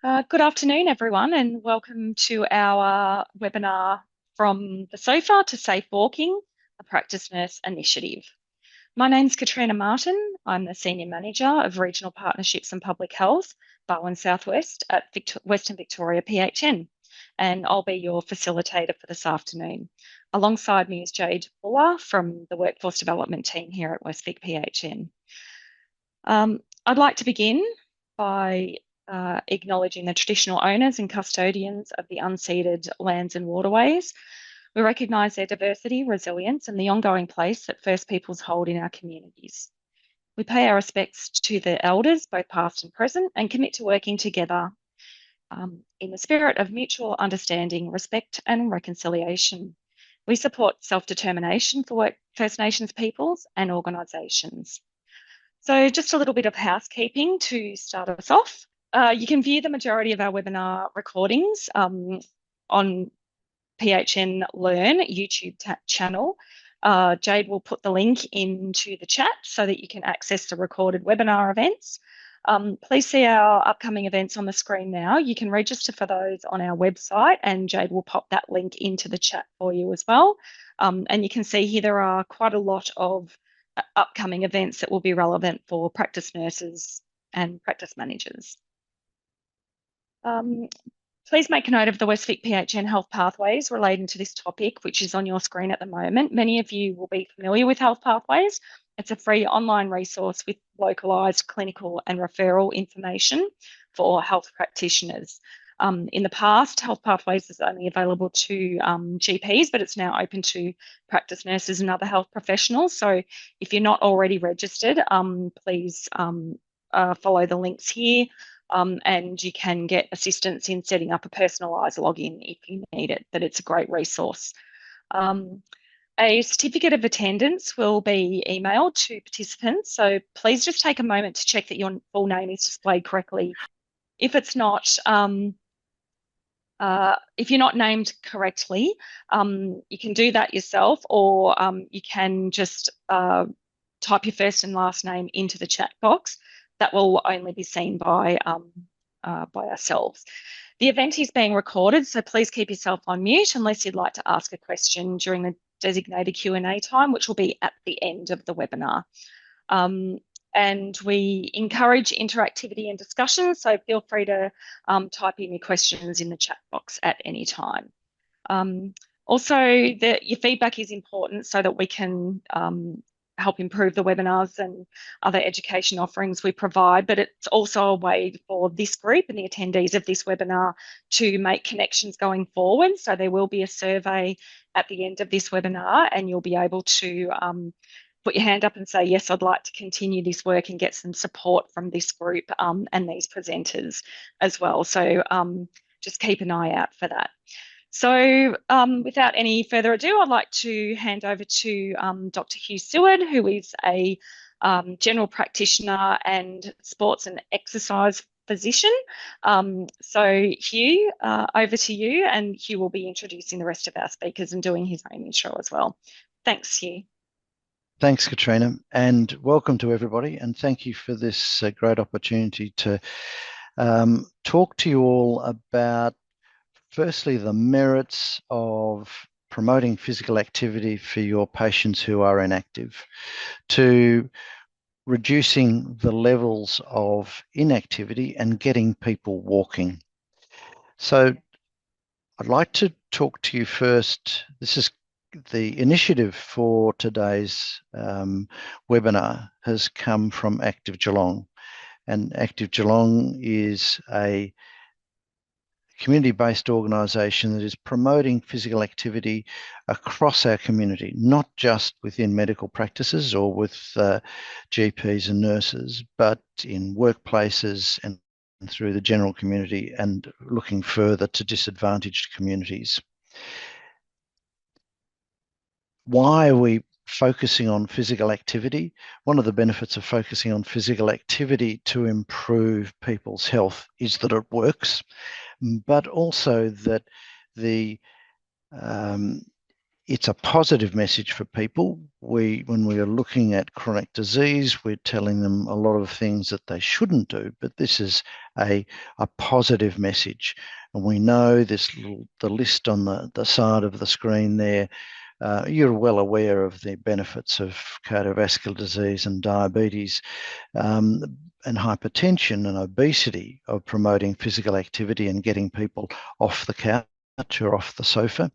Good afternoon, everyone, and welcome to our webinar from the sofa to safe walking, a practice nurse initiative. My name's Katrina Martin. I'm the Senior Manager of Regional Partnerships and Public Health, Barwon Southwest at Western Victoria PHN, and I'll be your facilitator for this afternoon. Alongside me is Jade Buller from the Workforce Development team here at Westvic PHN. I'd like to begin by acknowledging the traditional owners and custodians of the unceded lands and waterways. We recognise their diversity, resilience, and the ongoing place that First Peoples hold in our communities. We pay our respects to the elders, both past and present, and commit to working together in the spirit of mutual understanding, respect, and reconciliation. We support self-determination for First Nations peoples and organisations. So just a little bit of housekeeping to start us off. You can view the majority of our webinar recordings on PHN Learn YouTube channel. Jade will put the link into the chat so that you can access the recorded webinar events. Please see our upcoming events on the screen now. You can register for those on our website, and Jade will pop that link into the chat for you as well. And you can see here there are quite a lot of upcoming events that will be relevant for practice nurses and practice managers. Please make a note of the Westvic PHN Health Pathways relating to this topic, which is on your screen at the moment. Many of you will be familiar with Health Pathways. It's a free online resource with localised clinical and referral information for health practitioners. In the past, Health Pathways was only available to GPs, but it's now open to practice nurses and other health professionals. So if you're not already registered, please follow the links here. And you can get assistance in setting up a personalised login if you need it, but it's a great resource. A certificate of attendance will be emailed to participants, so please just take a moment to check that your full name is displayed correctly. If it's not, if you're not named correctly, you can do that yourself, or you can just type your first and last name into the chat box. That will only be seen by ourselves. The event is being recorded, so please keep yourself on mute unless you'd like to ask a question during the designated Q&A time, which will be at the end of the webinar. And we encourage interactivity and discussion, so feel free to type in your questions in the chat box at any time. Also, your feedback is important so that we can help improve the webinars and other education offerings we provide, but it's also a way for this group and the attendees of this webinar to make connections going forward. So there will be a survey at the end of this webinar, and you'll be able to put your hand up and say, yes, I'd like to continue this work and get some support from this group and these presenters as well. So just keep an eye out for that. So without any further ado, I'd like to hand over to Dr. Hugh Seward, who is a general practitioner and sports and exercise physician. So Hugh, over to you, and Hugh will be introducing the rest of our speakers and doing his own intro as well. Thanks, Hugh. Thanks, Katrina, and welcome to everybody, and thank you for this great opportunity to talk to you all about, firstly, the merits of promoting physical activity for your patients who are inactive, to reducing the levels of inactivity and getting people walking. So I'd like to talk to you first. This is the initiative for today's webinar has come from Active Geelong, and Active Geelong is a community-based organisation that is promoting physical activity across our community, not just within medical practices or with GPs and nurses, but in workplaces and through the general community, and looking further to disadvantaged communities. Why are we focusing on physical activity? One of the benefits of focusing on physical activity to improve people's health is that it works, but also that the it's a positive message for people. When we are looking at chronic disease, we're telling them a lot of things that they shouldn't do, but this is a positive message. And we know the list on the side of the screen there, you're well aware of the benefits of cardiovascular disease and diabetes, and hypertension and obesity, of promoting physical activity and getting people off the couch or off the sofa.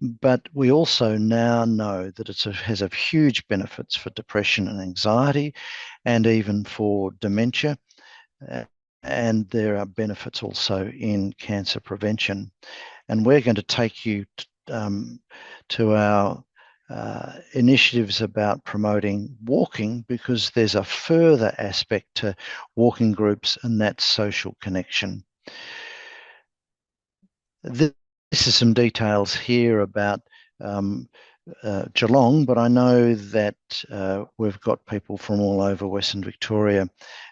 But we also now know that it has huge benefits for depression and anxiety, and even for dementia. And there are benefits also in cancer prevention. And we're going to take you to our initiatives about promoting walking, because there's a further aspect to walking groups, and that's social connection. This is some details here about Geelong, but I know that we've got people from all over Western Victoria,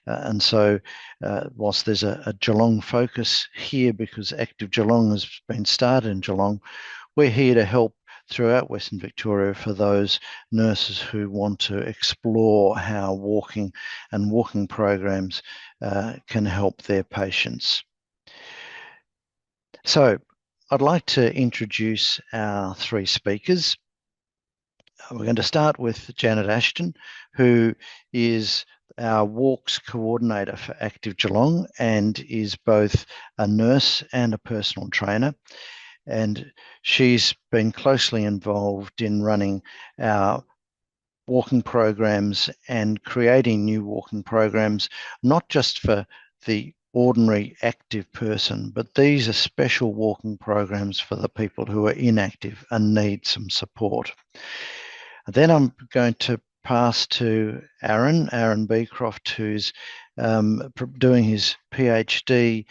and so whilst there's a Geelong focus here, because Active Geelong has been started in Geelong, we're here to help throughout Western Victoria for those nurses who want to explore how walking and walking programs can help their patients. So I'd like to introduce our three speakers. We're going to start with Janet Ashton, who is our walks coordinator for Active Geelong and is both a nurse and a personal trainer. And she's been closely involved in running our walking programs and creating new walking programs, not just for the ordinary active person, but these are special walking programs for the people who are inactive and need some support. And then I'm going to pass to Aaron Beecroft, who's doing his PhD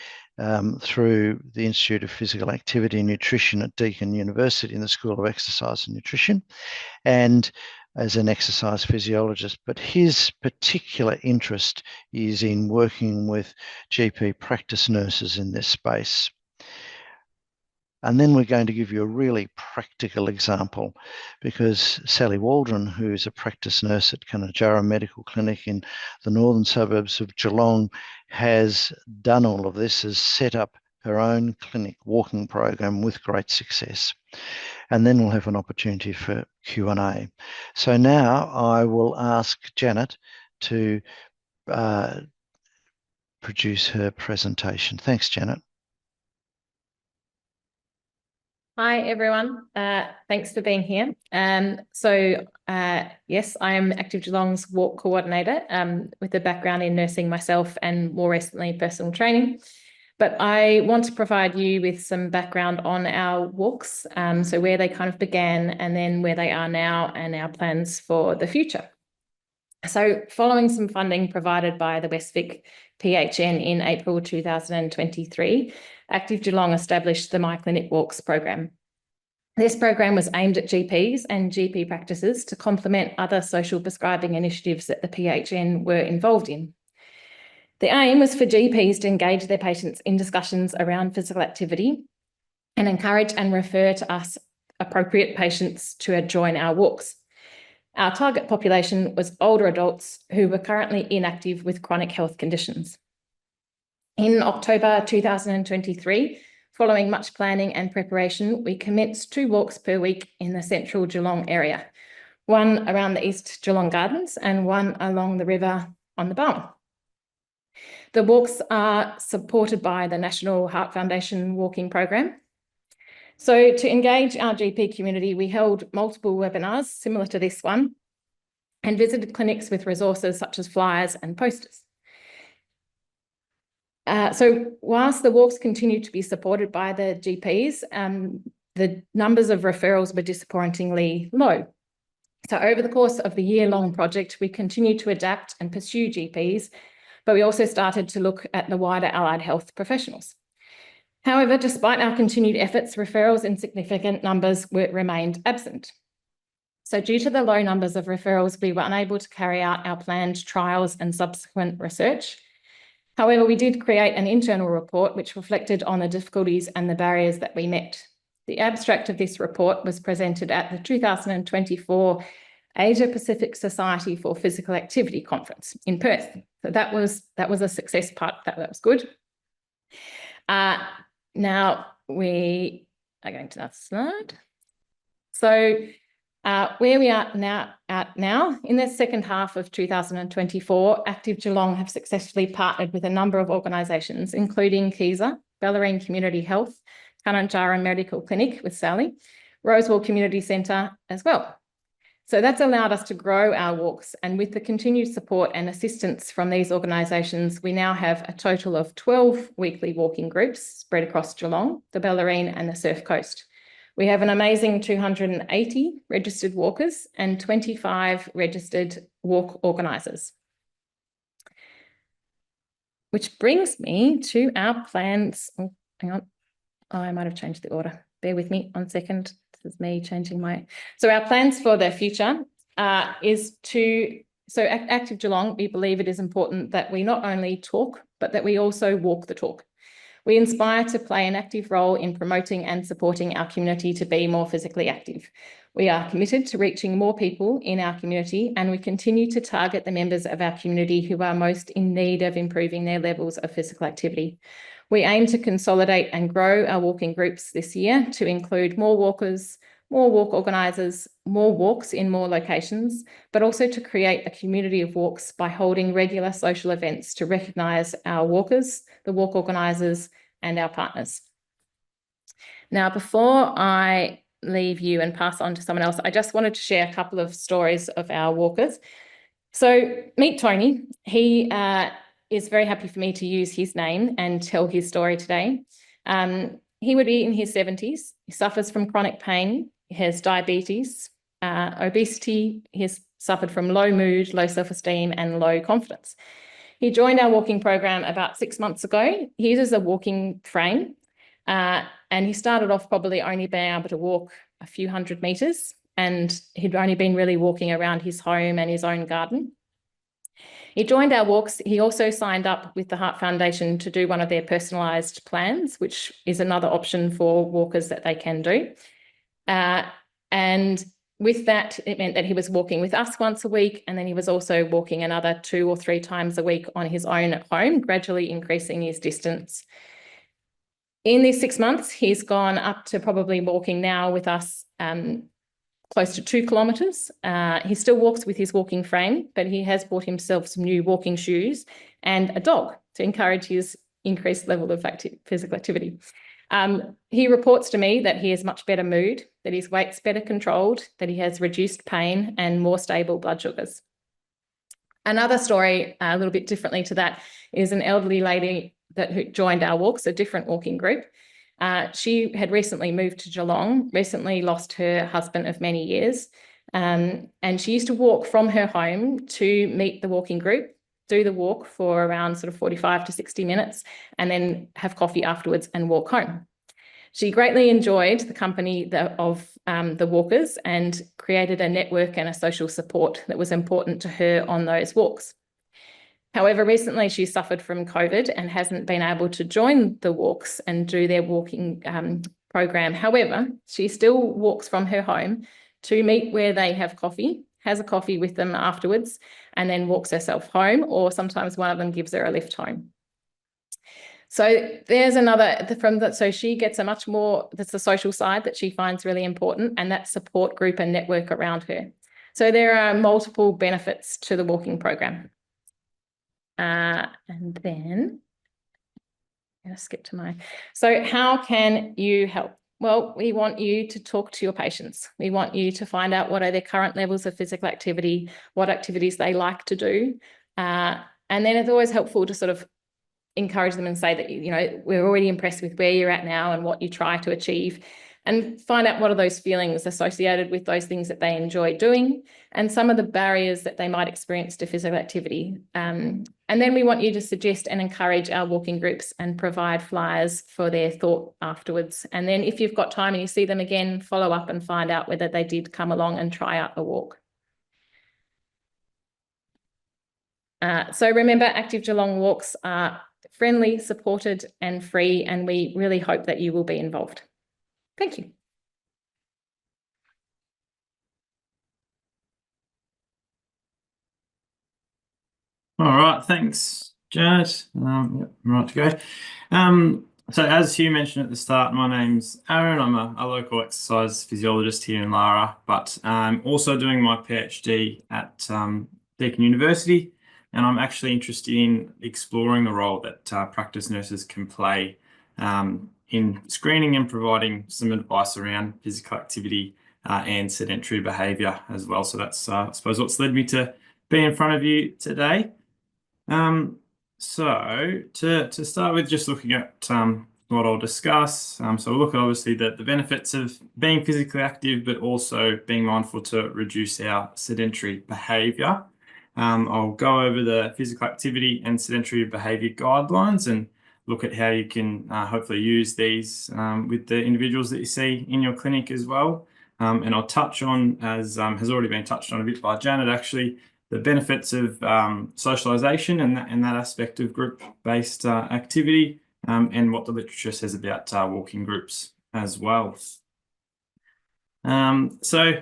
through the Institute of Physical Activity and Nutrition at Deakin University in the School of Exercise and Nutrition, and as an exercise physiologist. But his particular interest is in working with GP practice nurses in this space. And then we're going to give you a really practical example, because Sally Waldron, who's a practice nurse at Kunatjarra Medical Clinic in the northern suburbs of Geelong, has done all of this, has set up her own clinic walking program with great success. And then we'll have an opportunity for Q&A. So now I will ask Janet to produce her presentation. Thanks, Janet. Hi, everyone. Thanks for being here. Yes, I am Active Geelong's walk coordinator with a background in nursing myself and more recently personal training. But I want to provide you with some background on our walks, so where they kind of began and then where they are now and our plans for the future. So following some funding provided by the West Vic PHN in April 2023, Active Geelong established the My Clinic Walks program. This program was aimed at GPs and GP practices to complement other social prescribing initiatives that the PHN were involved in. The aim was for GPs to engage their patients in discussions around physical activity and encourage and refer to us appropriate patients to join our walks. Our target population was older adults who were currently inactive with chronic health conditions. In October 2023, following much planning and preparation, we commenced 2 walks per week in the central Geelong area, one around the East Geelong Gardens and one along the river on the Barwon. The walks are supported by the National Heart Foundation walking program. So to engage our GP community, we held multiple webinars similar to this one and visited clinics with resources such as flyers and posters. So whilst the walks continued to be supported by the GPs, the numbers of referrals were disappointingly low. So over the course of the year-long project, we continued to adapt and pursue GPs, but we also started to look at the wider allied health professionals. However, despite our continued efforts, referrals in significant numbers remained absent. So due to the low numbers of referrals, we were unable to carry out our planned trials and subsequent research. However, we did create an internal report which reflected on the difficulties and the barriers that we met. The abstract of this report was presented at the 2024 Asia Pacific Society for Physical Activity Conference in Perth. So that was a success part. That was good. Now we are going to that slide. So where we are now, in the second half of 2024, Active Geelong have successfully partnered with a number of organisations, including KESA, Bellarine Community Health, Kunatjarra Medical Clinic with Sally, Rosewall Community Centre as well. So that's allowed us to grow our walks, and with the continued support and assistance from these organisations, we now have a total of 12 weekly walking groups spread across Geelong, the Bellarine and the Surf Coast. We have an amazing 280 registered walkers and 25 registered walk organisers. Which brings me to our plans. Oh, hang on. Oh, I might have changed the order. Bear with me 1 second. This is me changing my... So our plans for the future is to... So at Active Geelong, we believe it is important that we not only talk, but that we also walk the talk. We aspire to play an active role in promoting and supporting our community to be more physically active. We are committed to reaching more people in our community, and we continue to target the members of our community who are most in need of improving their levels of physical activity. We aim to consolidate and grow our walking groups this year to include more walkers, more walk organisers, more walks in more locations, but also to create a community of walks by holding regular social events to recognise our walkers, the walk organisers, and our partners. Now, before I leave you and pass on to someone else, I just wanted to share a couple of stories of our walkers. So meet Tony. He is very happy for me to use his name and tell his story today. He would be in his 70s. He suffers from chronic pain. He has diabetes, obesity. He has suffered from low mood, low self-esteem, and low confidence. He joined our walking program about 6 months ago. He uses a walking frame, and he started off probably only being able to walk a few hundred metres, and he'd only been really walking around his home and his own garden. He joined our walks. He also signed up with the Heart Foundation to do one of their personalised plans, which is another option for walkers that they can do. And with that, it meant that he was walking with us once a week, and then he was also walking another 2 or 3 times a week on his own at home, gradually increasing his distance. In these 6 months, he's gone up to probably walking now with us close to 2 kilometres. He still walks with his walking frame, but he has bought himself some new walking shoes and a dog to encourage his increased level of physical activity. He reports to me that he has much better mood, that his weight's better controlled, that he has reduced pain and more stable blood sugars. Another story, a little bit differently to that, is an elderly lady who joined our walks, a different walking group. She had recently moved to Geelong, recently lost her husband of many years, and she used to walk from her home to meet the walking group, do the walk for around sort of 45 to 60 minutes, and then have coffee afterwards and walk home. She greatly enjoyed the company of the walkers and created a network and a social support that was important to her on those walks. However, recently she suffered from COVID and hasn't been able to join the walks and do their walking program. However, she still walks from her home to meet where they have coffee, has a coffee with them afterwards, and then walks herself home, or sometimes one of them gives her a lift home. So there's another so she gets a much more, that's the social side that she finds really important, and that support group and network around her. So there are multiple benefits to the walking program. And then I'm going to skip to so how can you help? Well, we want you to talk to your patients. We want you to find out what are their current levels of physical activity, what activities they like to do. And then it's always helpful to sort of encourage them and say that, you know, we're already impressed with where you're at now and what you try to achieve, and find out what are those feelings associated with those things that they enjoy doing and some of the barriers that they might experience to physical activity. And then we want you to suggest and encourage our walking groups and provide flyers for their thought afterwards. And then if you've got time and you see them again, follow up and find out whether they did come along and try out the walk. So remember, Active Geelong walks are friendly, supported and free, and we really hope that you will be involved. Thank you. All right, thanks, Janet. Yep, right to go. So as Hugh mentioned at the start, my name's Aaron. I'm a local exercise physiologist here in Lara, but I'm also doing my PhD at Deakin University, and I'm actually interested in exploring the role that practice nurses can play in screening and providing some advice around physical activity and sedentary behaviour as well. So that's, I suppose, what's led me to be in front of you today. So to start with, just looking at what I'll discuss. So we'll look at obviously the benefits of being physically active, but also being mindful to reduce our sedentary behaviour. I'll go over the physical activity and sedentary behaviour guidelines and look at how you can hopefully use these with the individuals that you see in your clinic as well. And I'll touch on, as has already been touched on a bit by Janet, actually, the benefits of socialisation and that aspect of group-based activity, and what the literature says about walking groups as well. So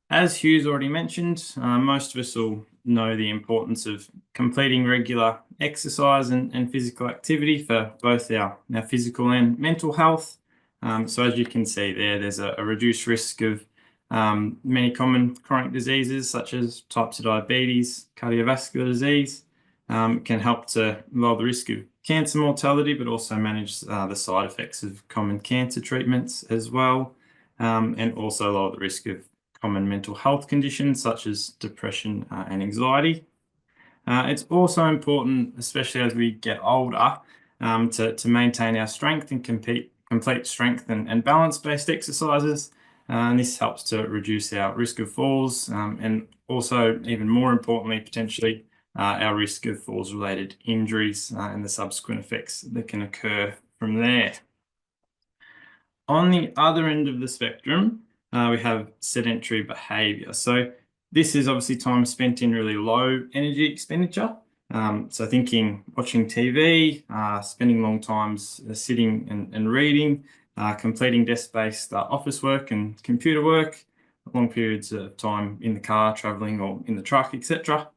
as Hugh's already mentioned, most of us will know the importance of completing regular exercise and physical activity for both our physical and mental health. So as you can see there's a reduced risk of many common chronic diseases such as type 2 diabetes, cardiovascular disease. Can help to lower the risk of cancer mortality, but also manage the side effects of common cancer treatments as well, and also lower the risk of common mental health conditions such as depression and anxiety. It's also important, especially as we get older, to maintain our strength and complete strength and balance-based exercises. And this helps to reduce our risk of falls, and also, even more importantly, potentially our risk of falls-related injuries and the subsequent effects that can occur from there. On the other end of the spectrum, we have sedentary behaviour. So this is obviously time spent in really low energy expenditure. So thinking, watching TV, spending long times sitting and reading, completing desk-based office work and computer work, long periods of time in the car, travelling or in the truck, etc.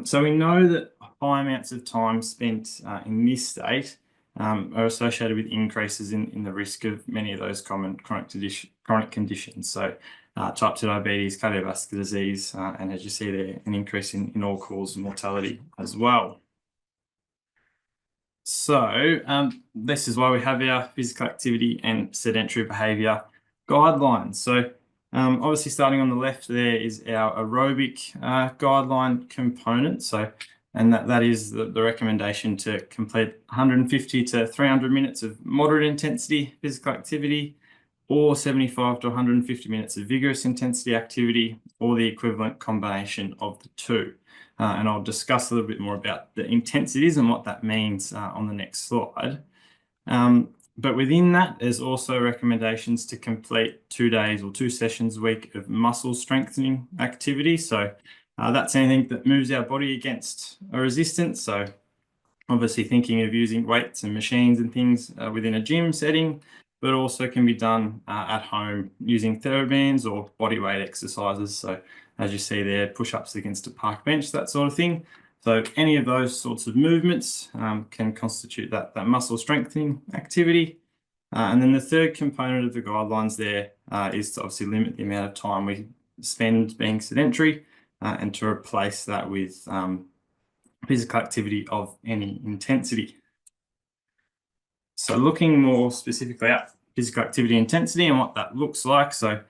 So we know that high amounts of time spent in this state are associated with increases in the risk of many of those common chronic conditions. So type 2 diabetes, cardiovascular disease, and as you see there, an increase in all-cause mortality as well. So this is why we have our physical activity and sedentary behaviour guidelines. So obviously starting on the left there is our aerobic guideline component. So, and that is the recommendation to complete 150 to 300 minutes of moderate intensity physical activity, or 75 to 150 minutes of vigorous intensity activity, or the equivalent combination of the two. And I'll discuss a little bit more about the intensities and what that means on the next slide. But within that, there's also recommendations to complete 2 days or 2 sessions a week of muscle strengthening activity. So that's anything that moves our body against a resistance. So obviously thinking of using weights and machines and things within a gym setting, but also can be done at home using TheraBands or bodyweight exercises. So as you see there, push-ups against a park bench, that sort of thing. So any of those sorts of movements can constitute that muscle strengthening activity. And then the third component of the guidelines there is to obviously limit the amount of time we spend being sedentary and to replace that with physical activity of any intensity. So looking more specifically at physical activity intensity and what that looks like. So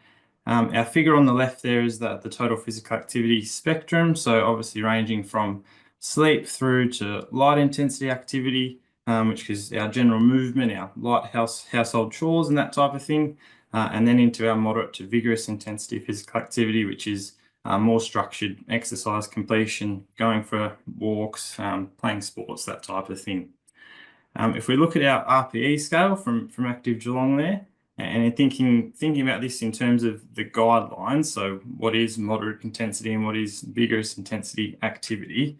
our figure on the left there is the total physical activity spectrum. So obviously ranging from sleep through to light intensity activity, which is our general movement, our light household chores and that type of thing. And then into our moderate to vigorous intensity physical activity, which is more structured exercise completion, going for walks, playing sports, that type of thing. If we look at our RPE scale from Active Geelong there, and thinking about this in terms of the guidelines, so what is moderate intensity and what is vigorous intensity activity.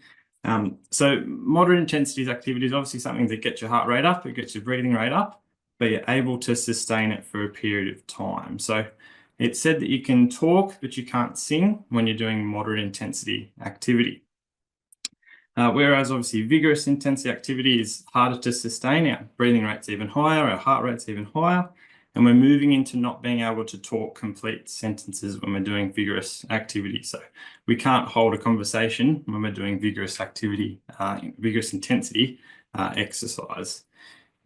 So moderate intensity activity is obviously something that gets your heart rate up, it gets your breathing rate up, but you're able to sustain it for a period of time. So it's said that you can talk, but you can't sing when you're doing moderate intensity activity. Whereas obviously vigorous intensity activity is harder to sustain. Our breathing rate's even higher, our heart rate's even higher, and we're moving into not being able to talk complete sentences when we're doing vigorous activity. So we can't hold a conversation when we're doing vigorous activity, vigorous intensity exercise.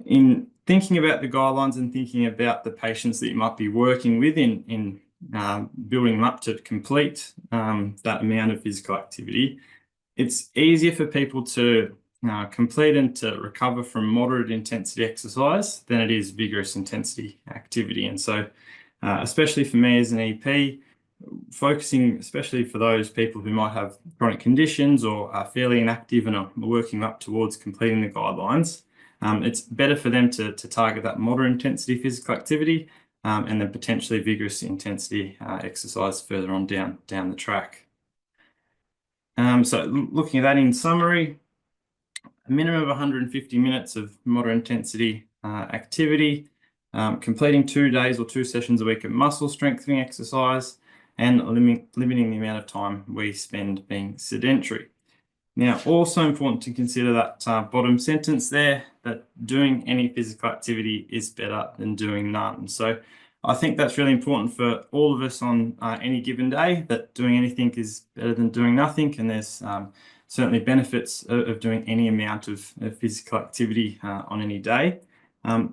In thinking about the guidelines and thinking about the patients that you might be working with in building them up to complete that amount of physical activity, it's easier for people to complete and to recover from moderate intensity exercise than it is vigorous intensity activity. And so, especially for me as an EP, focusing especially for those people who might have chronic conditions or are fairly inactive and are working up towards completing the guidelines, it's better for them to target that moderate intensity physical activity and then potentially vigorous intensity exercise further on down the track. So looking at that in summary, a minimum of 150 minutes of moderate intensity activity, completing 2 days or 2 sessions a week of muscle strengthening exercise, and limiting the amount of time we spend being sedentary. Now, also important to consider that bottom sentence there, that doing any physical activity is better than doing none. So I think that's really important for all of us on any given day, that doing anything is better than doing nothing. And there's certainly benefits of doing any amount of physical activity on any day,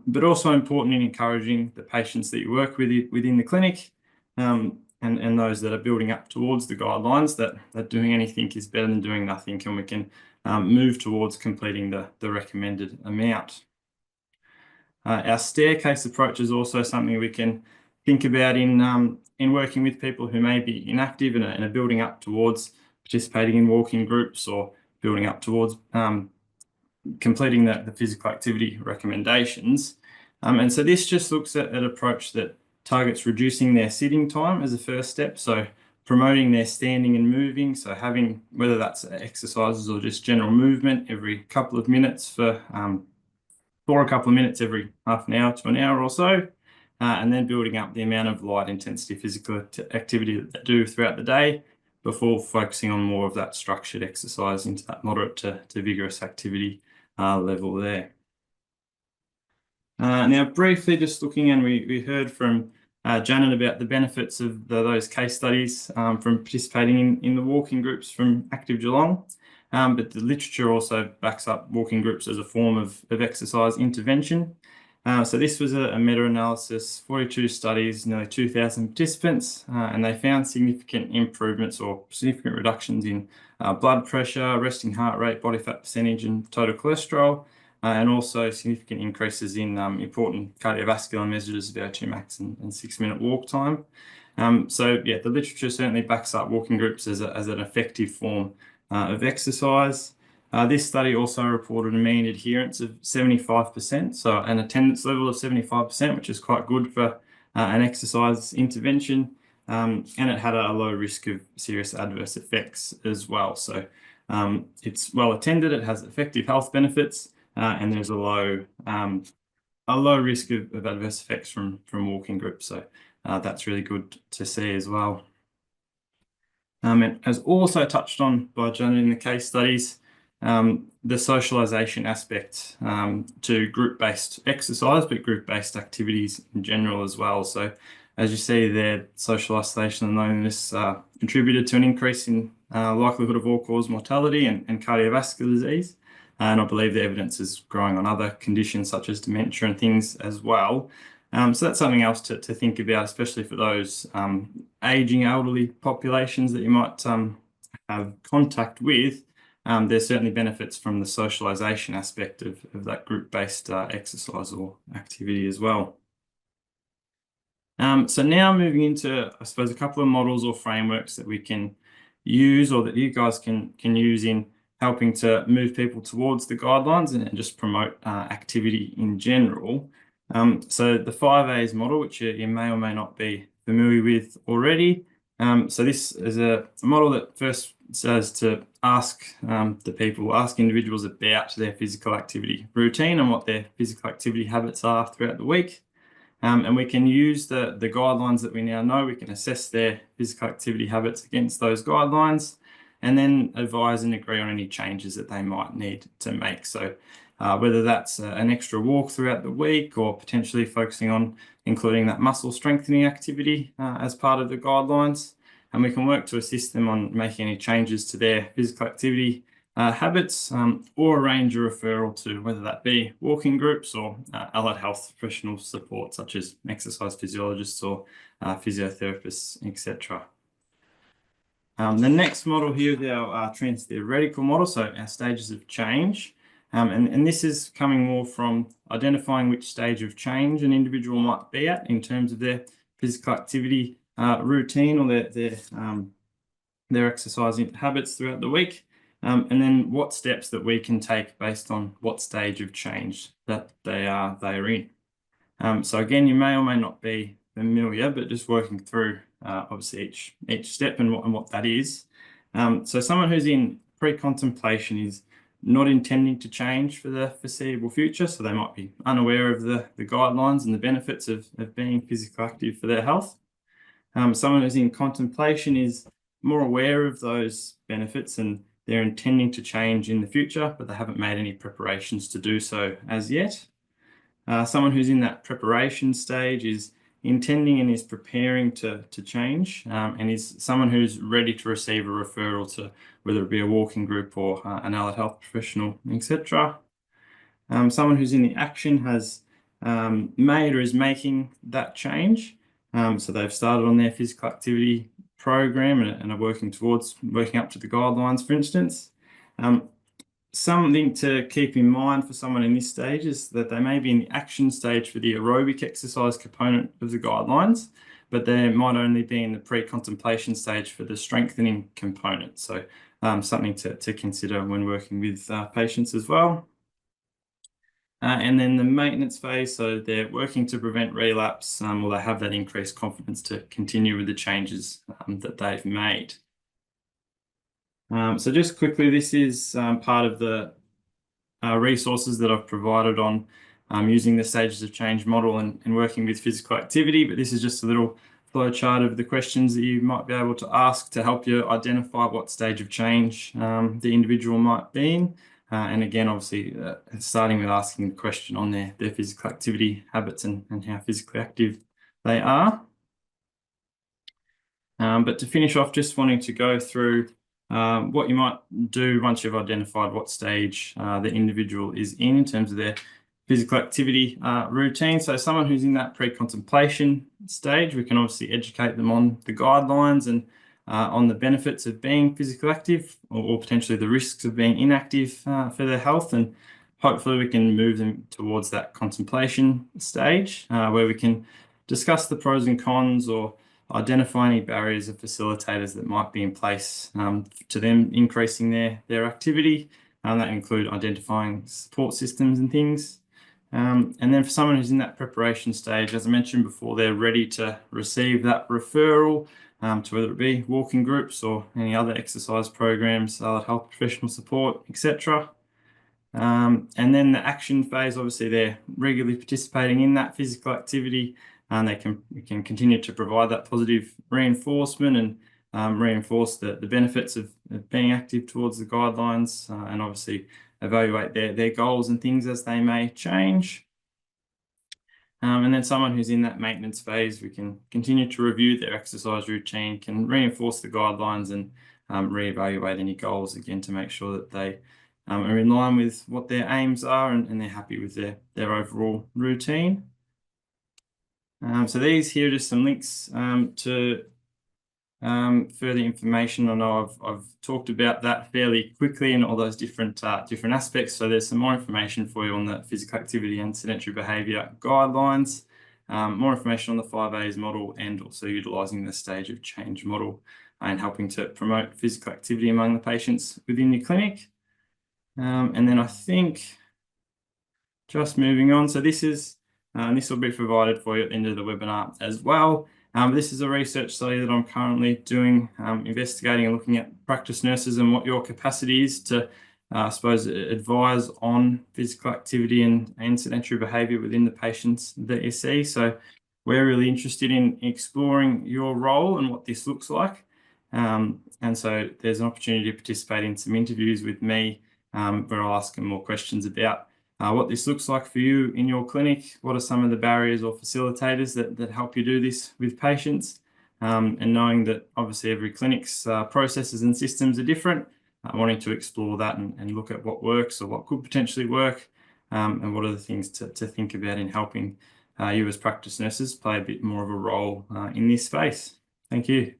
but also important in encouraging the patients that you work with within the clinic and those that are building up towards the guidelines, that doing anything is better than doing nothing, and we can move towards completing the recommended amount. Our staircase approach is also something we can think about in working with people who may be inactive and are building up towards participating in walking groups or building up towards completing the physical activity recommendations. And so this just looks at an approach that targets reducing their sitting time as a first step. So promoting their standing and moving. So having, whether that's exercises or just general movement every couple of minutes for a couple of minutes every half an hour to an hour or so, and then building up the amount of light intensity physical activity that they do throughout the day before focusing on more of that structured exercise into that moderate to vigorous activity level there. Now, briefly just looking, and we heard from Janet about the benefits of those case studies from participating in the walking groups from Active Geelong. But the literature also backs up walking groups as a form of exercise intervention. So this was a meta-analysis, 42 studies, nearly 2,000 participants, and they found significant improvements or significant reductions in blood pressure, resting heart rate, body fat percentage, and total cholesterol, and also significant increases in important cardiovascular measures of VO2 max and 6-minute walk time. So yeah, the literature certainly backs up walking groups as an effective form of exercise. This study also reported a mean adherence of 75%, so an attendance level of 75%, which is quite good for an exercise intervention, and it had a low risk of serious adverse effects as well. So it's well attended, it has effective health benefits, and there's a low risk of adverse effects from walking groups. So that's really good to see as well. And as also touched on by Janet in the case studies, the socialisation aspect to group-based exercise, but group-based activities in general as well. So as you see there, social isolation and loneliness contributed to an increase in likelihood of all-cause mortality and cardiovascular disease. And I believe the evidence is growing on other conditions such as dementia and things as well. So that's something else to think about, especially for those ageing elderly populations that you might have contact with. There's certainly benefits from the socialisation aspect of that group-based exercise or activity as well. So now moving into, I suppose, a couple of models or frameworks that we can use or that you guys can use in helping to move people towards the guidelines and just promote activity in general. So the 5A's model, which you may or may not be familiar with already. So this is a model that first says to ask individuals about their physical activity routine and what their physical activity habits are throughout the week. And we can use the guidelines that we now know. We can assess their physical activity habits against those guidelines and then advise and agree on any changes that they might need to make. So whether that's an extra walk throughout the week or potentially focusing on including that muscle strengthening activity as part of the guidelines. And we can work to assist them on making any changes to their physical activity habits, or arrange a referral to whether that be walking groups or allied health professional support such as exercise physiologists or physiotherapists, etc. The next model here is our trans-theoretical model, so our stages of change. And this is coming more from identifying which stage of change an individual might be at in terms of their physical activity routine or their exercise habits throughout the week. And then what steps that we can take based on what stage of change that they are in. So again, you may or may not be familiar, but just working through obviously each step and what that is. So someone who's in pre-contemplation is not intending to change for the foreseeable future, so they might be unaware of the guidelines and the benefits of being physically active for their health. Someone who's in contemplation is more aware of those benefits and they're intending to change in the future, but they haven't made any preparations to do so as yet. Someone who's in that preparation stage is intending and is preparing to change, and is someone who's ready to receive a referral to whether it be a walking group or an allied health professional, etc. Someone who's in the action has made or is making that change. So they've started on their physical activity program and are working up to the guidelines, for instance. Something to keep in mind for someone in this stage is that they may be in the action stage for the aerobic exercise component of the guidelines, but they might only be in the pre-contemplation stage for the strengthening component. So something to consider when working with patients as well. And then the maintenance phase, so they're working to prevent relapse, or they have that increased confidence to continue with the changes that they've made. So just quickly, this is part of the resources that I've provided on using the stages of change model and working with physical activity, but this is just a little flow chart of the questions that you might be able to ask to help you identify what stage of change the individual might be in. And again, obviously, starting with asking the question on their physical activity habits and how physically active they are. But to finish off, just wanting to go through what you might do once you've identified what stage the individual is in terms of their physical activity routine. So someone who's in that pre-contemplation stage, we can obviously educate them on the guidelines and on the benefits of being physically active or potentially the risks of being inactive for their health. And hopefully we can move them towards that contemplation stage where we can discuss the pros and cons or identify any barriers or facilitators that might be in place to them increasing their activity. That include identifying support systems and things. And then for someone who's in that preparation stage, as I mentioned before, they're ready to receive that referral to whether it be walking groups or any other exercise programs, allied health professional support, etc. And then the action phase, obviously they're regularly participating in that physical activity, and we can continue to provide that positive reinforcement and reinforce the benefits of being active towards the guidelines, and obviously evaluate their goals and things as they may change. And then someone who's in that maintenance phase, we can continue to review their exercise routine, can reinforce the guidelines and reevaluate any goals again to make sure that they are in line with what their aims are and they're happy with their overall routine. So these here are just some links to further information. I know I've talked about that fairly quickly and all those different aspects. So there's some more information for you on the physical activity and sedentary behaviour guidelines, more information on the 5A's model, and also utilising the stage of change model and helping to promote physical activity among the patients within your clinic. And then I think just moving on. So this will be provided for you at the end of the webinar as well. This is a research study that I'm currently doing, investigating and looking at practice nurses and what your capacity is to, I suppose, advise on physical activity and sedentary behaviour within the patients that you see. So we're really interested in exploring your role and what this looks like. And so there's an opportunity to participate in some interviews with me where I'll ask them more questions about what this looks like for you in your clinic. What are some of the barriers or facilitators that help you do this with patients? And knowing that obviously every clinic's processes and systems are different, wanting to explore that and look at what works or what could potentially work, and what are the things to think about in helping you as practice nurses play a bit more of a role in this space. Thank you.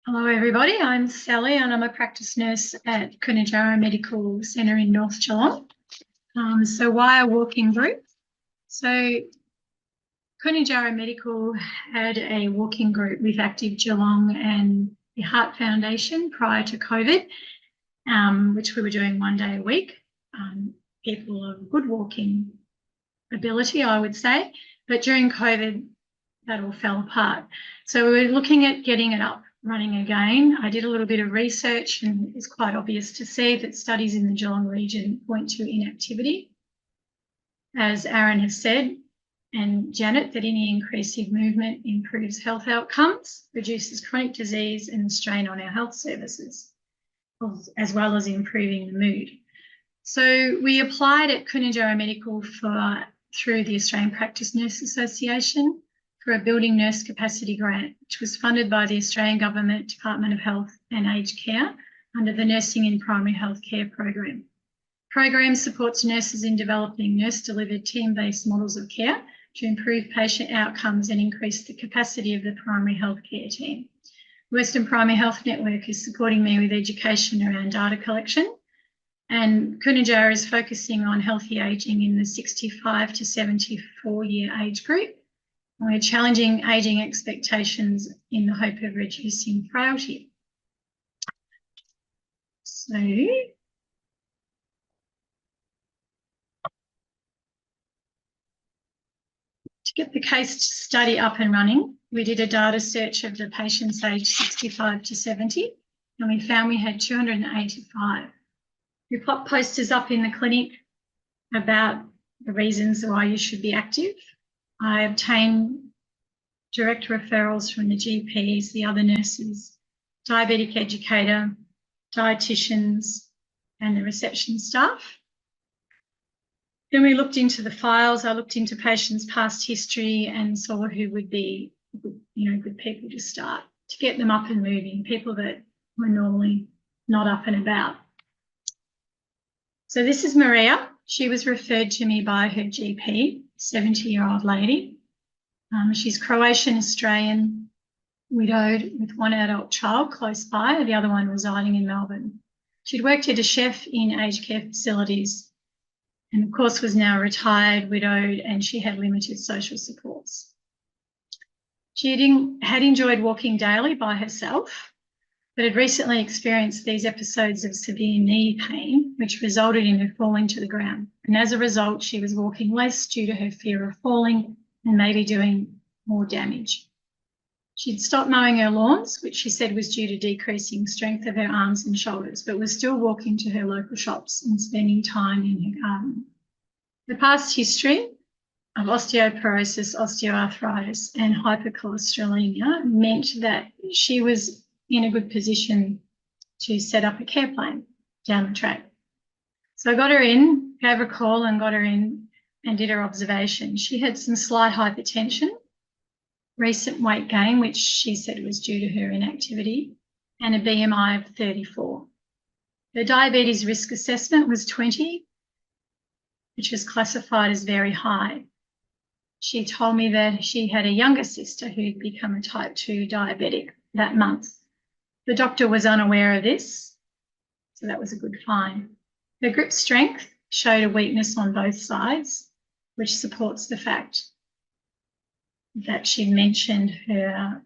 Hello everybody, I'm Sally and I'm a practice nurse at Kunatjarra Medical Centre in North Geelong. So why a walking group? So Kunatjarra Medical had a walking group with Active Geelong and the Heart Foundation prior to COVID, which we were doing 1 day a week. People of good walking ability, I would say, but during COVID, that all fell apart. So we were looking at getting it up running again. I did a little bit of research and it's quite obvious to see that studies in the Geelong region point to inactivity. As Aaron has said, and Janet, that any increase in movement improves health outcomes, reduces chronic disease and the strain on our health services, as well as improving the mood. So we applied at Kunatjarra Medical through the Australian Practice Nurse Association for a building nurse capacity grant, which was funded by the Australian Government Department of Health and Aged Care under the Nursing in Primary Health Care program. Program supports nurses in developing nurse-delivered team-based models of care to improve patient outcomes and increase the capacity of the primary health care team. Western Primary Health Network is supporting me with education around data collection, and Kunatjarra is focusing on healthy ageing in the 65 to 74 year age group. We're challenging ageing expectations in the hope of reducing frailty. So, to get the case study up and running, we did a data search of the patients aged 65 to 70, and we found we had 285. We put posters up in the clinic about the reasons why you should be active. I obtained direct referrals from the GPs, the other nurses, diabetic educator, dietitians, and the reception staff. Then we looked into the files. I looked into patients' past history and saw who would be, good people to start, to get them up and moving, people that were normally not up and about. So this is Maria. She was referred to me by her GP, 70-year-old lady. She's Croatian-Australian, widowed with one adult child close by, the other one residing in Melbourne. She'd worked as a chef in aged care facilities and, of course, was now retired, widowed, and she had limited social supports. She had enjoyed walking daily by herself, but had recently experienced these episodes of severe knee pain, which resulted in her falling to the ground. And as a result, she was walking less due to her fear of falling and maybe doing more damage. She'd stopped mowing her lawns, which she said was due to decreasing strength of her arms and shoulders, but was still walking to her local shops and spending time in her garden. The past history of osteoporosis, osteoarthritis, and hypercholesterolemia meant that she was in a good position to set up a care plan down the track. So I got her in, gave her a call and got her in and did her observation. She had some slight hypertension, recent weight gain, which she said was due to her inactivity, and a BMI of 34. Her diabetes risk assessment was 20, which was classified as very high. She told me that she had a younger sister who'd become a type 2 diabetic that month. The doctor was unaware of this, so that was a good find. Her grip strength showed a weakness on both sides, which supports the fact that she mentioned her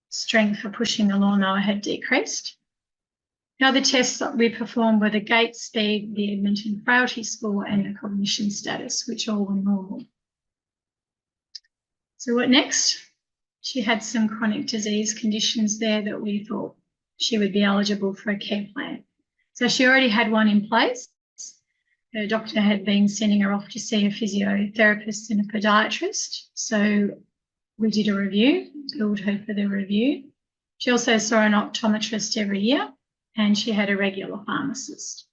strength for pushing the lawnmower had decreased. The other tests that we performed were the gait speed, the Edmonton Frailty Score, and the cognition status, which all were normal. So what next? She had some chronic disease conditions there that we thought she would be eligible for a care plan. So she already had one in place. Her doctor had been sending her off to see a physiotherapist and a podiatrist. So we did a review, billed her for the review. She also saw an optometrist every year, and she had a regular pharmacist.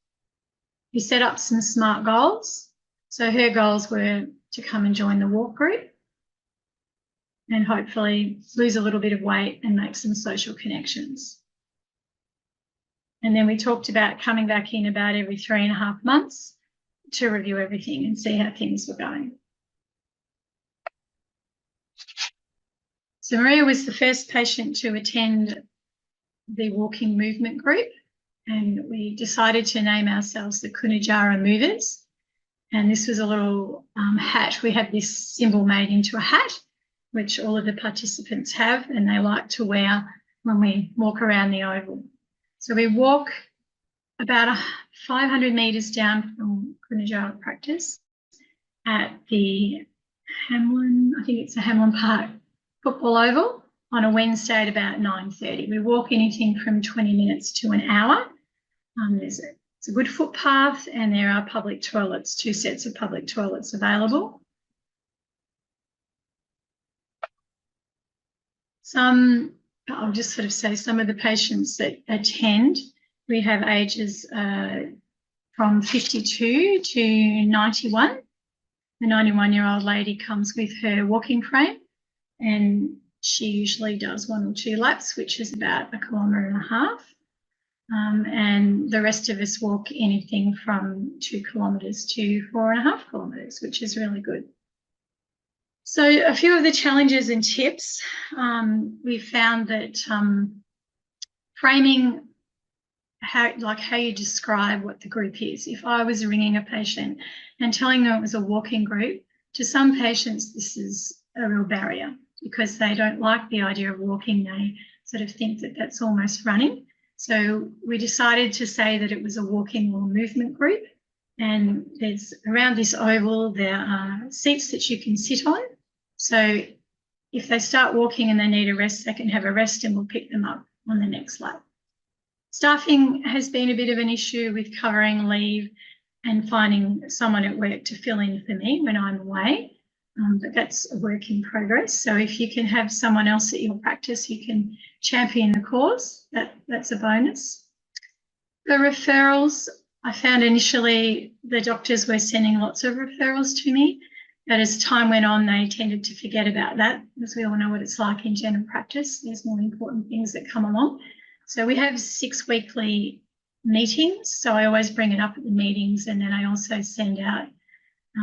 We set up some SMART goals. So her goals were to come and join the walk group and hopefully lose a little bit of weight and make some social connections. And then we talked about coming back in about every 3.5 months to review everything and see how things were going. So Maria was the first patient to attend the walking movement group, and we decided to name ourselves the Kunatjarra Movers. And this was a little hat. We had this symbol made into a hat, which all of the participants have, and they like to wear when we walk around the oval. So we walk about 500 metres down from Kunatjarra practice at the Hamlin, I think it's the Hamlin Park football oval on a Wednesday at about 9:30. We walk anything from 20 minutes to an hour. It's a good footpath, and there are public toilets, 2 sets of public toilets available. I'll just sort of say some of the patients that attend. We have ages from 52 to 91. The 91-year-old lady comes with her walking frame, and she usually does 1 or 2 laps, which is about 1.5 kilometres. And the rest of us walk anything from 2 kilometres to 4.5 kilometres, which is really good. So a few of the challenges and tips, we found that framing how you describe what the group is. If I was ringing a patient and telling them it was a walking group, to some patients this is a real barrier because they don't like the idea of walking. They sort of think that that's almost running. So we decided to say that it was a walking or movement group, and there's around this oval there are seats that you can sit on. So if they start walking and they need a rest, they can have a rest and we'll pick them up on the next lap. Staffing has been a bit of an issue with covering leave and finding someone at work to fill in for me when I'm away, but that's a work in progress. So if you can have someone else at your practice, you can champion the cause, that's a bonus. The referrals, I found initially the doctors were sending lots of referrals to me, but as time went on, they tended to forget about that, because we all know what it's like in general practice. There's more important things that come along. So we have 6 weekly meetings. So I always bring it up at the meetings, and then I also send out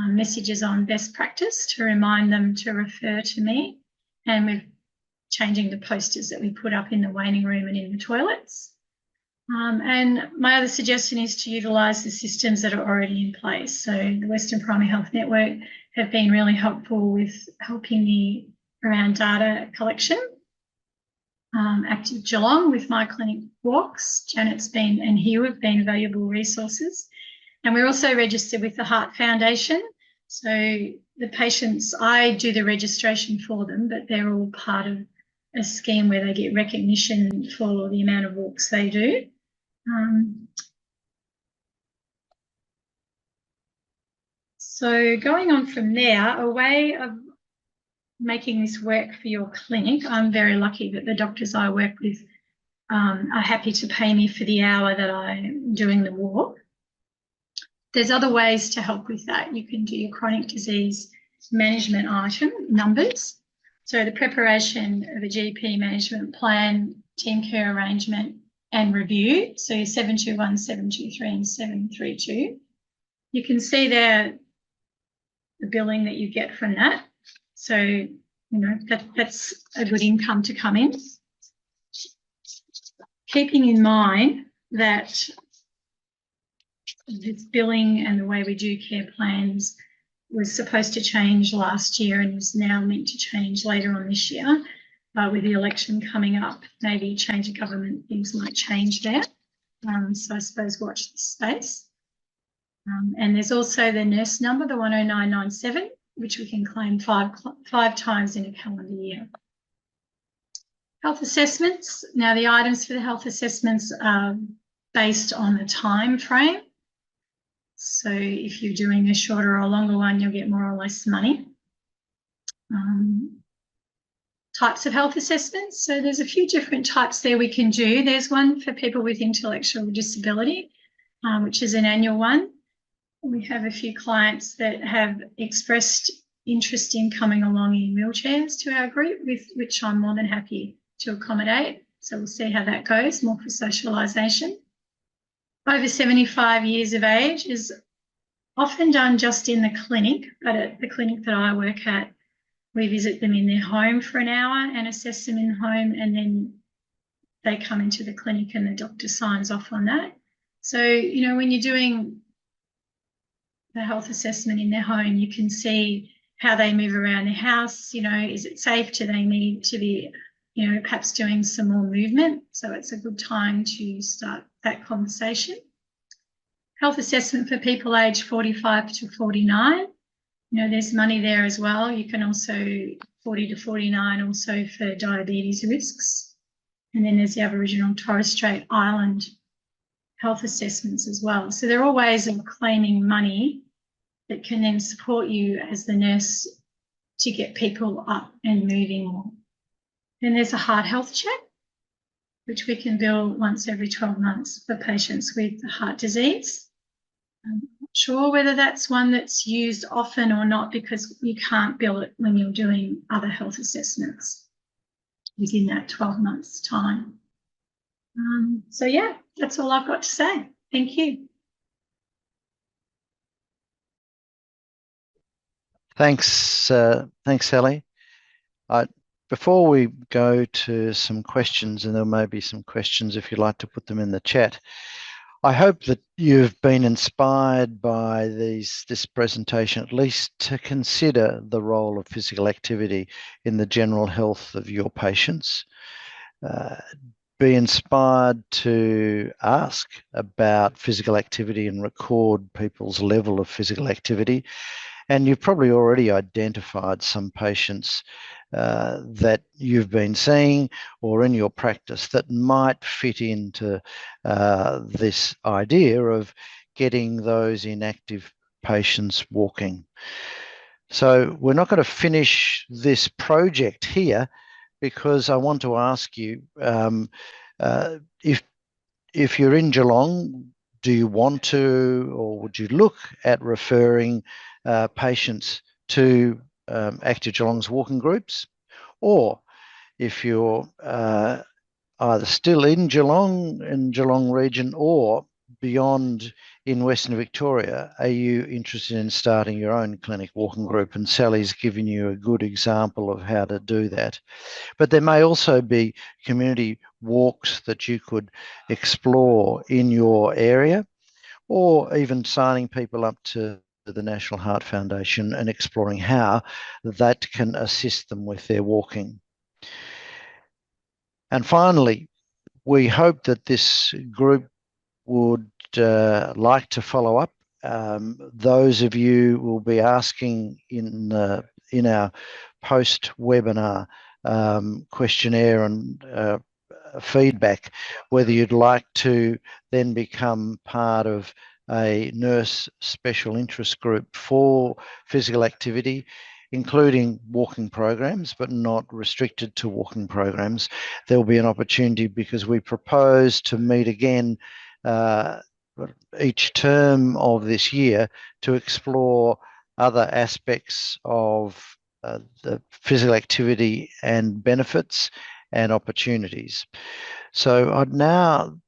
messages on best practice to remind them to refer to me. And we're changing the posters that we put up in the waiting room and in the toilets. And my other suggestion is to utilise the systems that are already in place. So the Western Primary Health Network have been really helpful with helping me around data collection. Active Geelong with My Clinic Walks, Janet's been, and Hugh have been valuable resources. And we're also registered with the Heart Foundation. So the patients, I do the registration for them, but they're all part of a scheme where they get recognition for the amount of walks they do. So going on from there, a way of making this work for your clinic, I'm very lucky that the doctors I work with are happy to pay me for the hour that I'm doing the walk. There's other ways to help with that. You can do your chronic disease management item numbers. So the preparation of a GP management plan, team care arrangement and review. So your 721, 723 and 732. You can see there the billing that you get from that. So, you know, that's a good income to come in. Keeping in mind that this billing and the way we do care plans was supposed to change last year and is now meant to change later on this year. With the election coming up, maybe change of government, things might change there. So I suppose watch this space. And there's also the nurse number, the 10997, which we can claim five times in a calendar year. Health assessments. Now the items for the health assessments are based on the time frame. So if you're doing a shorter or longer one, you'll get more or less money. types of health assessments. So there's a few different types there we can do. There's one for people with intellectual disability, which is an annual one. We have a few clients that have expressed interest in coming along in wheelchairs to our group, with which I'm more than happy to accommodate. So we'll see how that goes, more for socialisation. Over 75 years of age is often done just in the clinic, but at the clinic that I work at, we visit them in their home for an hour and assess them in the home, and then they come into the clinic and the doctor signs off on that. So, you know, when you're doing the health assessment in their home, you can see how they move around their house. You know, is it safe? Do they need to be, you know, perhaps doing some more movement? So it's a good time to start that conversation. Health assessment for people aged 45 to 49. You know, there's money there as well. You can also 40 to 49 also for diabetes risks. And then there's the Aboriginal and Torres Strait Island health assessments as well. So there are all ways of claiming money that can then support you as the nurse to get people up and moving more. Then there's a heart health check, which we can bill once every 12 months for patients with heart disease. I'm not sure whether that's one that's used often or not, because you can't bill it when you're doing other health assessments within that 12 months time. So yeah, that's all I've got to say. Thank you. Thanks, Sally. Before we go to some questions, and there may be some questions if you'd like to put them in the chat, I hope that you've been inspired by this presentation, at least to consider the role of physical activity in the general health of your patients. Be inspired to ask about physical activity and record people's level of physical activity. And you've probably already identified some patients that you've been seeing or in your practice that might fit into this idea of getting those inactive patients walking. So we're not going to finish this project here, because I want to ask you, if you're in Geelong, do you want to, or would you look at referring patients to Active Geelong's walking groups? Or if you're either still in Geelong region, or beyond in Western Victoria, are you interested in starting your own clinic walking group? And Sally's given you a good example of how to do that. But there may also be community walks that you could explore in your area, or even signing people up to the National Heart Foundation and exploring how that can assist them with their walking. And finally, we hope that this group would like to follow up. Those of you will be asking in our post-webinar questionnaire and feedback whether you'd like to then become part of a nurse special interest group for physical activity, including walking programs, but not restricted to walking programs. There'll be an opportunity, because we propose to meet again each term of this year to explore other aspects of the physical activity and benefits and opportunities. So I'd now,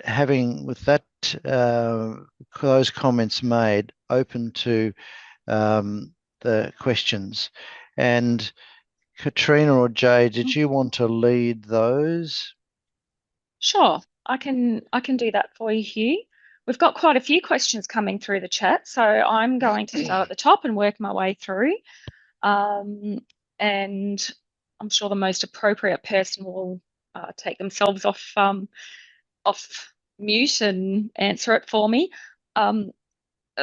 having with that those comments made, open to the questions. And Katrina or Jay, did you want to lead those? Sure, I can do that for you, Hugh. We've got quite a few questions coming through the chat, so I'm going to start at the top and work my way through. And I'm sure the most appropriate person will take themselves off mute and answer it for me.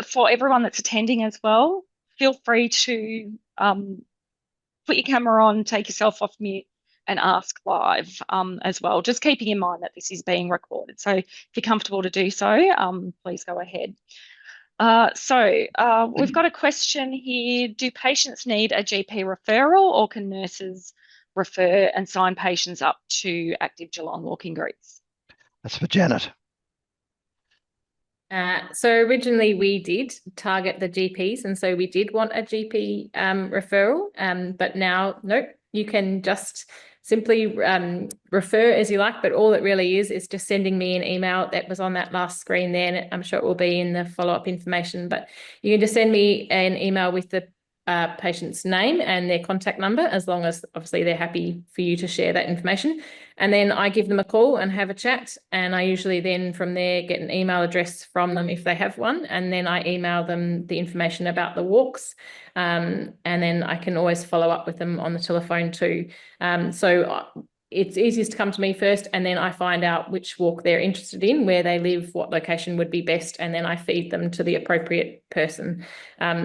For everyone that's attending as well, feel free to put your camera on, take yourself off mute, and ask live as well, just keeping in mind that this is being recorded. So if you're comfortable to do so, please go ahead. We've got a question here. Do patients need a GP referral, or can nurses refer and sign patients up to Active Geelong Walking Groups? That's for Janet. So originally we did target the GPs, and so we did want a GP referral, but now, nope, you can just simply refer as you like, but all it really is just sending me an email. That was on that last screen there, and I'm sure it will be in the follow-up information, but you can just send me an email with the patient's name and their contact number, as long as obviously they're happy for you to share that information. And then I give them a call and have a chat. And I usually then from there get an email address from them if they have one. And then I email them the information about the walks. And then I can always follow up with them on the telephone too. So it's easiest to come to me first, and then I find out which walk they're interested in, where they live, what location would be best, and then I feed them to the appropriate person.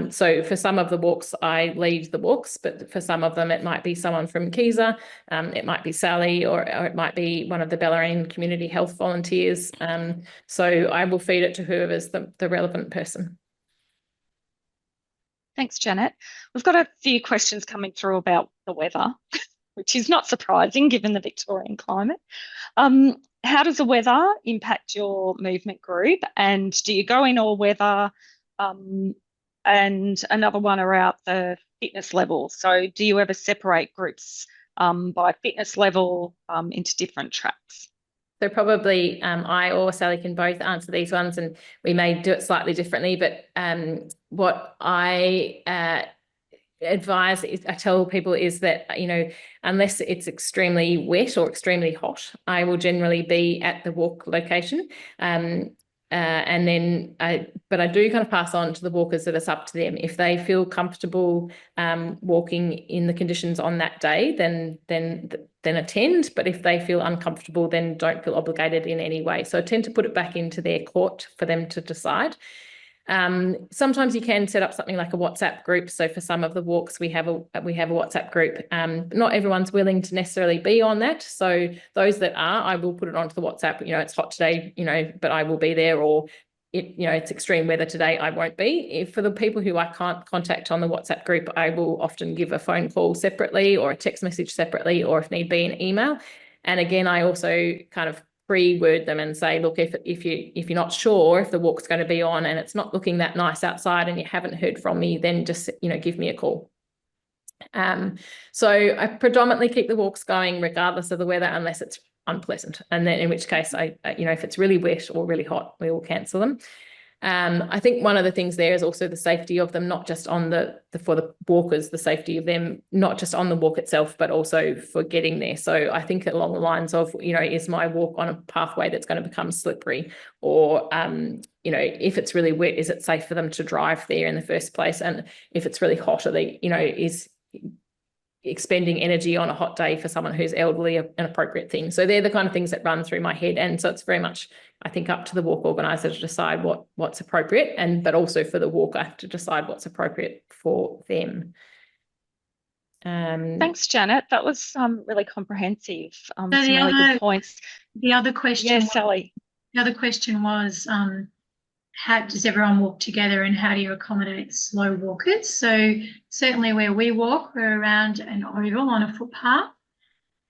So for some of the walks, I leave the walks, but for some of them, it might be someone from Keezer, it might be Sally, or it might be one of the Bellarine Community Health volunteers. So I will feed it to whoever's the relevant person. Thanks, Janet. We've got a few questions coming through about the weather, which is not surprising given the Victorian climate. How does the weather impact your movement group, and do you go in all weather? And another one around the fitness level. So do you ever separate groups by fitness level into different tracks? So probably I or Sally can both answer these ones, and we may do it slightly differently, but what I advise is, I tell people is that, you know, unless it's extremely wet or extremely hot, I will generally be at the walk location. And then but I do kind of pass on to the walkers that it's up to them. If they feel comfortable walking in the conditions on that day, then attend. But if they feel uncomfortable, then don't feel obligated in any way. So I tend to put it back into their court for them to decide. Sometimes you can set up something like a WhatsApp group. So for some of the walks, we have a WhatsApp group. Not everyone's willing to necessarily be on that. So those that are, I will put it onto the WhatsApp. You know, it's hot today, you know, but I will be there, or it's extreme weather today, I won't be. For the people who I can't contact on the WhatsApp group, I will often give a phone call separately or a text message separately, or if need be, an email. And again, I also kind of pre-word them and say, look, if you're not sure if the walk's going to be on and it's not looking that nice outside and you haven't heard from me, then just, give me a call. So I predominantly keep the walks going regardless of the weather, unless it's unpleasant. And then in which case, if it's really wet or really hot, we will cancel them. I think one of the things there is also the safety of them, not just on for the walkers, the safety of them, not just on the walk itself, but also for getting there. So I think along the lines of, is my walk on a pathway that's going to become slippery, or, if it's really wet, is it safe for them to drive there in the first place? And if it's really hot, are they, is expending energy on a hot day for someone who's elderly an appropriate thing? So they're the kind of things that run through my head. And so it's very much, I think, up to the walk organizer to decide what's appropriate, but also for the walker to decide what's appropriate for them. Thanks, Janet. That was really comprehensive. Some So really good points. The other question, Yes, Sally. The other question was, how does everyone walk together, and how do you accommodate slow walkers? So certainly where we walk, we're around an oval on a footpath,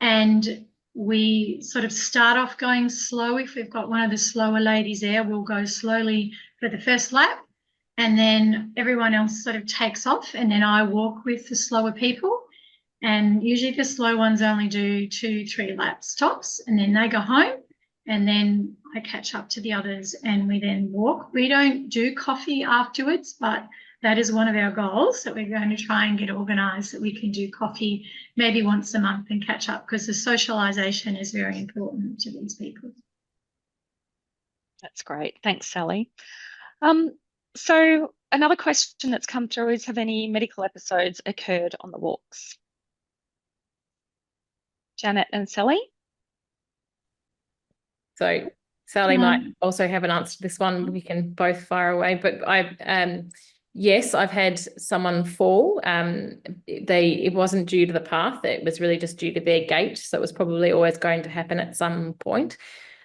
and we sort of start off going slow. If we've got one of the slower ladies there, we'll go slowly for the first lap, and then everyone else sort of takes off, and then I walk with the slower people. And usually the slow ones only do 2-3 laps tops, and then they go home, and then I catch up to the others and we then walk. We don't do coffee afterwards, but that is one of our goals, that we're going to try and get organised, that we can do coffee maybe once a month and catch up, because the socialisation is very important to these people. That's great. Thanks, Sally. So another question that's come through is, have any medical episodes occurred on the walks? Janet and Sally? So Sally might also have an answer to this one. We can both fire away. But yes, I've had someone fall. It wasn't due to the path. It was really just due to their gait. So it was probably always going to happen at some point.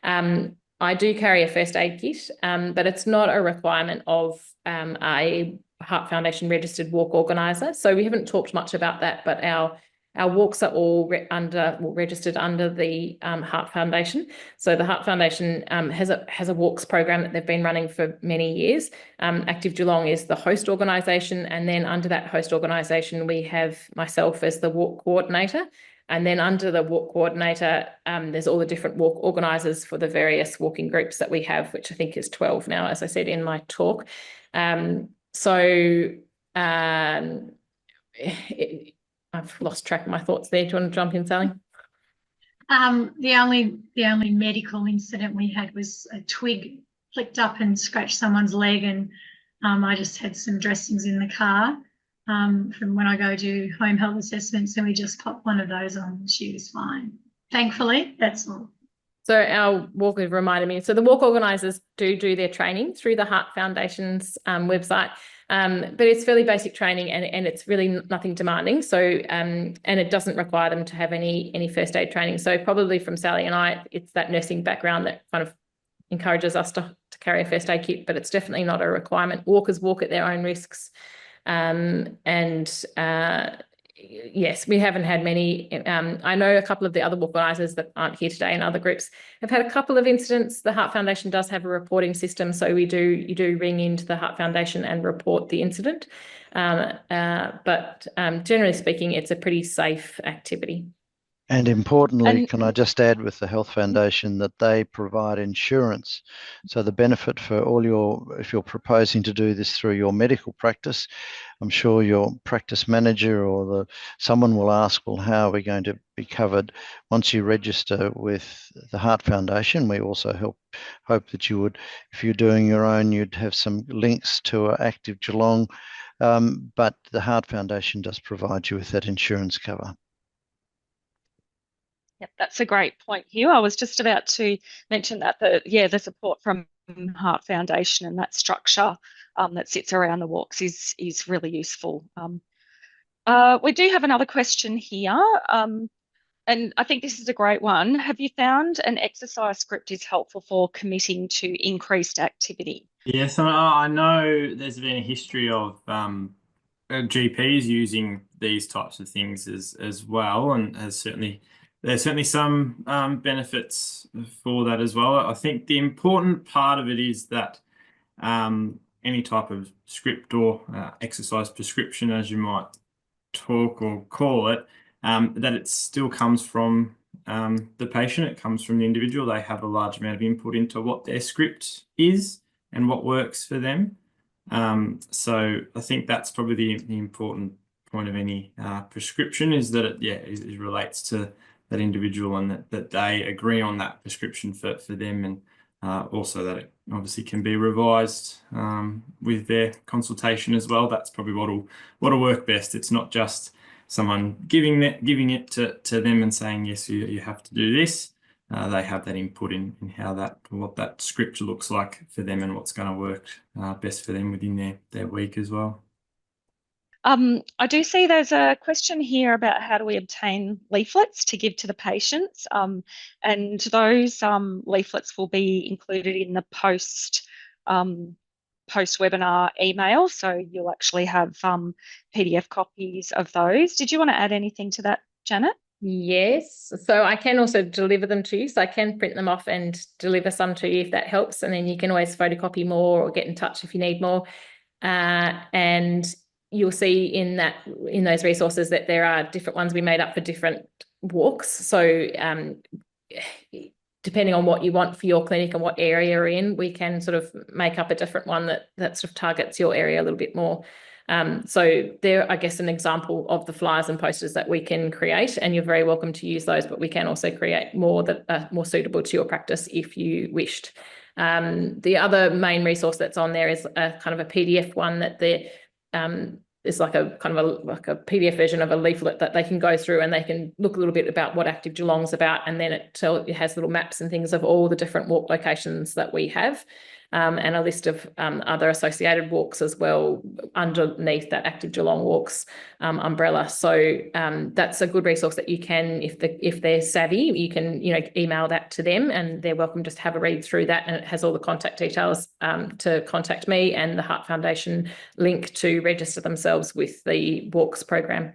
I do carry a first aid kit, but it's not a requirement of a Heart Foundation registered walk organiser. So we haven't talked much about that, but our Our walks are all registered under the Heart Foundation. So the Heart Foundation has a walks program that they've been running for many years. Active Geelong is the host organisation, and then under that host organisation we have myself as the walk coordinator. And then under the walk coordinator, there's all the different walk organisers for the various walking groups that we have, which I think is 12 now, as I said in my talk. I've lost track of my thoughts there. Do you want to jump in, Sally? The only medical incident we had was a twig flicked up and scratched someone's leg, and I just had some dressings in the car. From when I go do home health assessments, and we just popped one of those on. She was fine. Thankfully, that's all. So our walk reminded me. So the walk organisers do their training through the Heart Foundation's website, but it's fairly basic training, and it's really nothing demanding. So and it doesn't require them to have any first aid training. So probably from Sally and I, it's that nursing background that kind of encourages us to carry a first aid kit, but it's definitely not a requirement. Walkers walk at their own risks. Yes, we haven't had many. I know a couple of the other walk organisers that aren't here today in other groups have had a couple of incidents. The Heart Foundation does have a reporting system, so you do ring into the Heart Foundation and report the incident. But generally speaking, it's a pretty safe activity. And importantly, can I just add with the Health Foundation that they provide insurance. So the benefit for if you're proposing to do this through your medical practice, I'm sure your practice manager or someone will ask, well, how are we going to be covered once you register with the Heart Foundation? We also hope that you would, if you're doing your own, you'd have some links to Active Geelong, but the Heart Foundation does provide you with that insurance cover. Yep, that's a great point, Hugh. I was just about to mention that the support from Heart Foundation and that structure that sits around the walks is really useful. We do have another question here, and I think this is a great one. Have you found an exercise script is helpful for committing to increased activity? Yes, I know there's been a history of GPs using these types of things as well, and there's certainly some benefits for that as well. I think the important part of it is that any type of script or exercise prescription, as you might talk or call it, that it still comes from the patient. It comes from the individual. They have a large amount of input into what their script is and what works for them. So I think that's probably the important point of any prescription, is that it relates to that individual, and that they agree on that prescription for them, and also that it obviously can be revised with their consultation as well. That's probably what'll work best. It's not just someone giving it to them and saying, yes, you have to do this. They have that input in what that script looks like for them and what's going to work best for them within their week as well. I do see there's a question here about how do we obtain leaflets to give to the patients, and those leaflets will be included in the post-webinar email, so you'll actually have PDF copies of those. Did you want to add anything to that, Janet? Yes, so I can also deliver them to you, so I can print them off and deliver some to you if that helps, and then you can always photocopy more or get in touch if you need more. And you'll see in those resources that there are different ones we made up for different walks. So depending on what you want for your clinic and what area you're in, we can sort of make up a different one that sort of targets your area a little bit more. So they're, I guess, an example of the flyers and posters that we can create, and you're very welcome to use those, but we can also create more that are more suitable to your practice if you wished. The other main resource that's on there is a kind of a PDF one that is like a kind of like a PDF version of a leaflet that they can go through, and they can look a little bit about what Active Geelong's about, and then it has little maps and things of all the different walk locations that we have, and a list of other associated walks as well underneath that Active Geelong Walks umbrella. So that's a good resource that you can, if they're savvy, you can email that to them, and they're welcome just to have a read through that, and it has all the contact details to contact me and the Heart Foundation link to register themselves with the Walks program.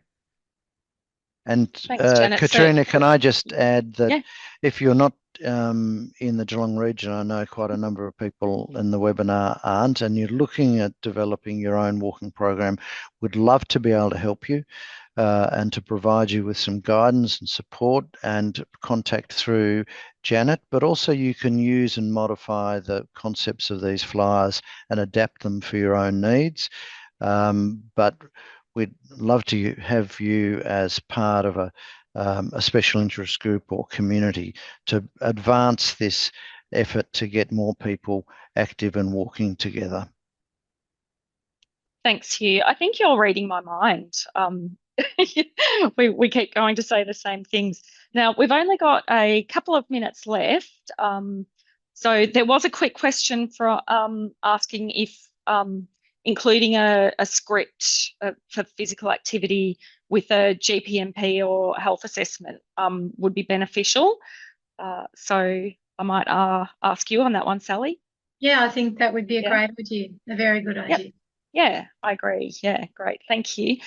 And Thanks, Janet. So- Katrina, can I just add that Yeah. if you're not in the Geelong region, I know quite a number of people in the webinar aren't, and you're looking at developing your own walking program, would love to be able to help you and to provide you with some guidance and support, and contact through Janet. But also you can use and modify the concepts of these flyers and adapt them for your own needs. But we'd love to have you as part of a special interest group or community to advance this effort to get more people active and walking together. Thanks, Hugh. I think you're reading my mind. We keep going to say the same things. Now, we've only got a couple of minutes left. So there was a quick question for asking if including a script for physical activity with a GPMP or health assessment would be beneficial. So I might ask you on that one, Sally. Yeah, I think that would be a great idea, a very good idea. Yep. Yeah, I agree. Yeah, great. Thank you.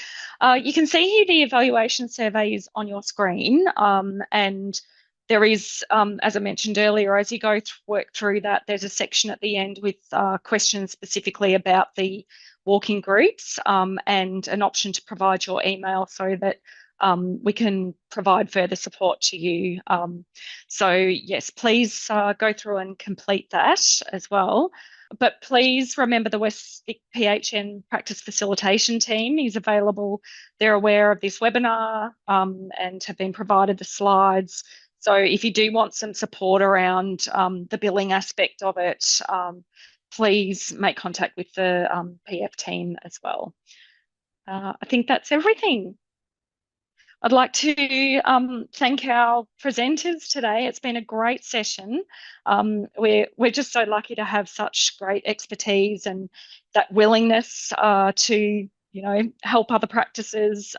You can see here the evaluation survey is on your screen, and there is, as I mentioned earlier, as you go work through that, there's a section at the end with questions specifically about the walking groups and an option to provide your email so that we can provide further support to you. So yes, please go through and complete that as well. But please remember the West Vic PHN Practice Facilitation Team is available. They're aware of this webinar and have been provided the slides. So if you do want some support around the billing aspect of it, please make contact with the PF team as well. I think that's everything. I'd like to thank our presenters today. It's been a great session. We're just so lucky to have such great expertise and that willingness to, help other practices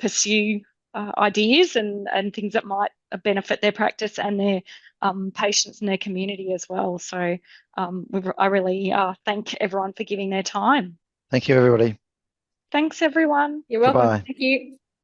pursue ideas and things that might benefit their practice and their patients and their community as well. So I really thank everyone for giving their time. Thank you, everybody. Thanks, everyone. You're welcome. Goodbye. Thank you.